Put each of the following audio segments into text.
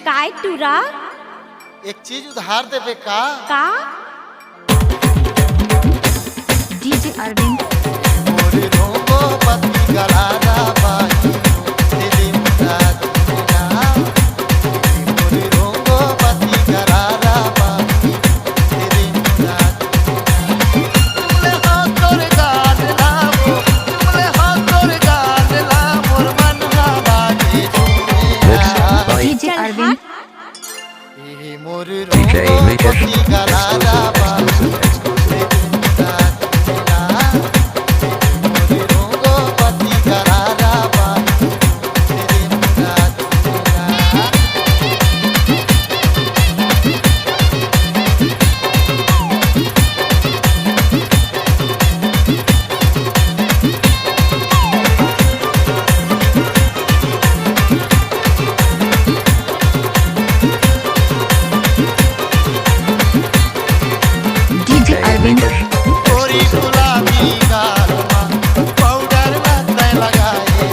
काय टूरा एक चीज उधार देवे का डीजे अरविंद मोरे रोगो पति गलाना बाई तेरे मुदा दुनिया मोरे रोगो पति गलाना बाई तेरे मुदा तुमले हाथ तोर गाल लावो तुमले हाथ तोर गाल ला मोर मन ना बाजे डीजे अरविंद मोर रोगो पति गलाना बाई गोरी गुलाबी गालमा पाउडर मात्र लगाए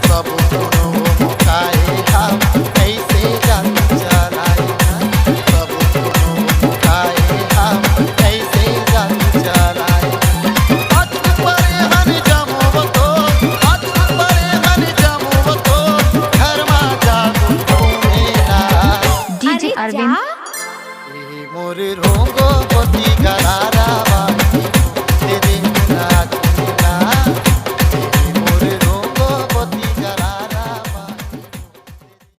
सब कोनो मुकाए हम ऐसे जान चलाए सब कोनो मुकाए हम ऐसे जान चलाए हाथ परे हन जमो तो हाथ परे हन जमो तो घर मा जागो मेरा डीजे अरविंद मोर रोगो पति गलारा